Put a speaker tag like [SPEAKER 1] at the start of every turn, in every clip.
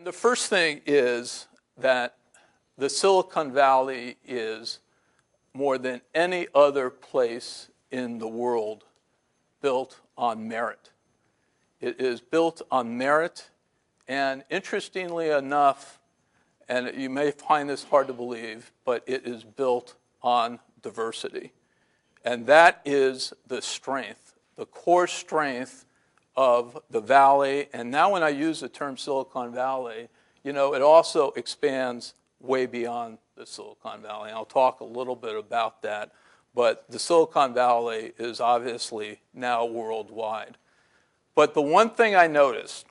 [SPEAKER 1] The first thing is that the Silicon Valley is, more than any other place in the world, built on merit. It is built on merit, and interestingly enough, and you may find this hard to believe, but it is built on diversity. And that is the strength, the core strength of the Valley. And now when I use the term Silicon Valley, it also expands way beyond the Silicon Valley. I'll talk a little bit about that, but the Silicon Valley is obviously now worldwide. But the one thing I noticed,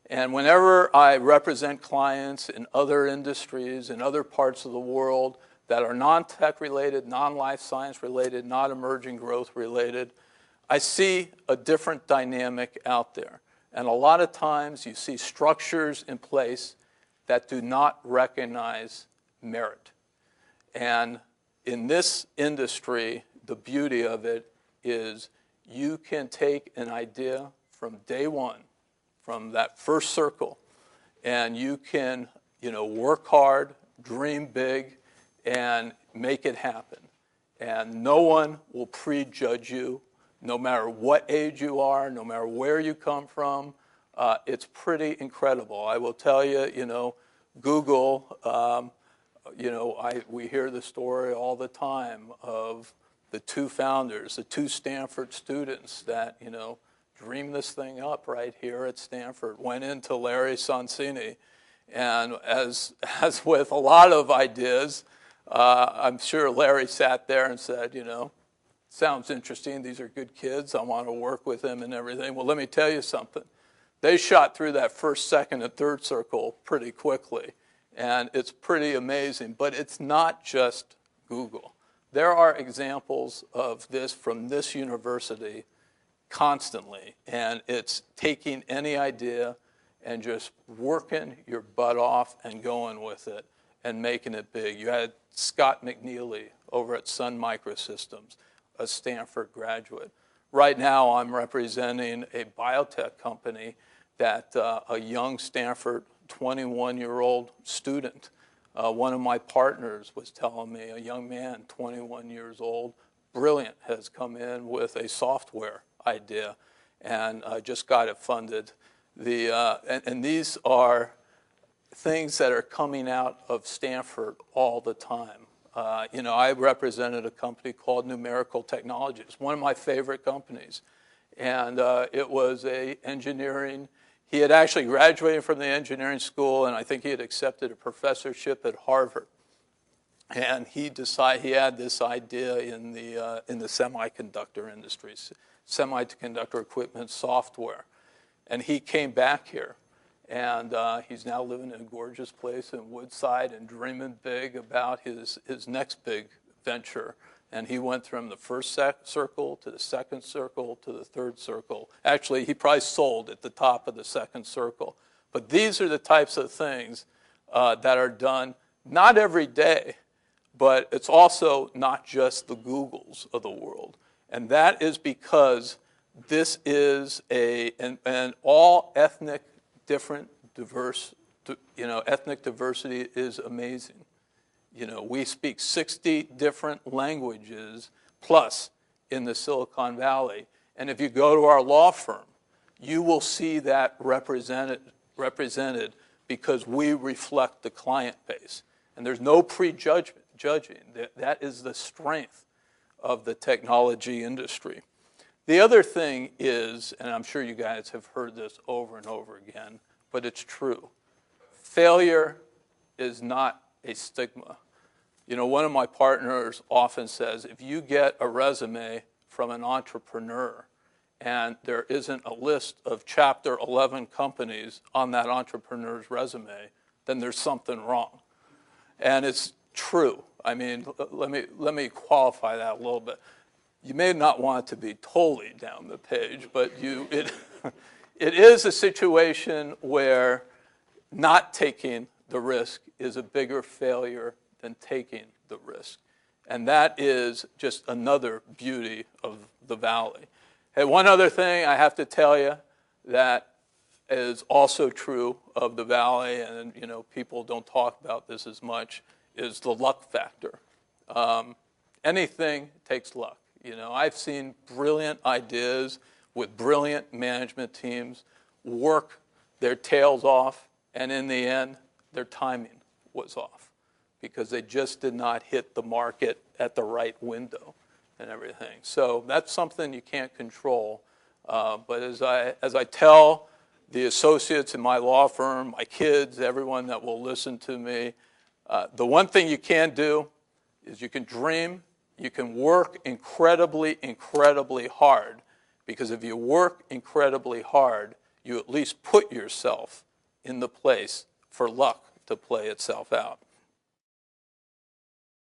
[SPEAKER 1] and whenever I represent clients in other industries, in other parts of the world that are non-tech related, non-life science related, not emerging growth related, I see a different dynamic out there. And a lot of times you see structures in place that do not recognize merit. And in this industry, the beauty of it is you can take an idea from day one, from that first circle, and you can, work hard, dream big, and make it happen. And no one will prejudge you, no matter what age you are, no matter where you come from. It's pretty incredible. I will tell you, Google, we hear the story all the time of the two founders, the two Stanford students that, dreamed this thing up right here at Stanford, went into Larry Sonsini. And as with a lot of ideas, I'm sure Larry sat there and said, sounds interesting. These are good kids. I want to work with them and everything. Well, let me tell you something. They shot through that first, second, and third circle pretty quickly. And it's pretty amazing. But it's not just Google. There are examples of this from this university constantly. And it's taking any idea and just working your butt off and going with it and making it big. You had Scott McNeely over at Sun Microsystems, a Stanford graduate. Right now, I'm representing a biotech company that a young Stanford 21-year-old student, one of my partners was telling me, a young man, 21 years old, brilliant, has come in with a software idea and just got it funded. And these are things that are coming out of Stanford all the time. I represented a company called Numerical Technologies, one of my favorite companies. And it was a engineering, he had actually graduated from the engineering school, and I think he had accepted a professorship at Harvard. And he had this idea in the semiconductor industry, semiconductor equipment software. And he came back here. And he's now living in a gorgeous place in Woodside and dreaming big about his next big venture. And he went from the first circle to the second circle to the third circle. Actually, he probably sold at the top of the second circle. But these are the types of things that are done not every day, but it's also not just the Googles of the world. And that is because this is an all ethnic, different, diverse, ethnic diversity is amazing. We speak 60 different languages plus in the Silicon Valley. And if you go to our law firm, you will see that represented because we reflect the client base. And there's no prejudging. That is the strength of the technology industry. The other thing is, and I'm sure you guys have heard this over and over again, but it's true. Failure is not a stigma. One of my partners often says, if you get a resume from an entrepreneur and there isn't a list of Chapter 11 companies on that entrepreneur's resume, then there's something wrong. And it's true. I mean, let me qualify that a little bit. You may not want it to be totally down the page, but it is a situation where not taking the risk is a bigger failure than taking the risk. And that is just another beauty of the Valley. And one other thing I have to tell you, that is also true of the Valley, and people don't talk about this as much, is the luck factor. Anything takes luck. I've seen brilliant ideas with brilliant management teams work their tails off, and in the end, their timing was off because they just did not hit the market at the right window and everything. So that's something you can't control. But as I tell the associates in my law firm, my kids, everyone that will listen to me, the one thing you can do is you can dream, you can work incredibly, incredibly hard, because if you work incredibly hard, you at least put yourself in the place for luck to play itself out.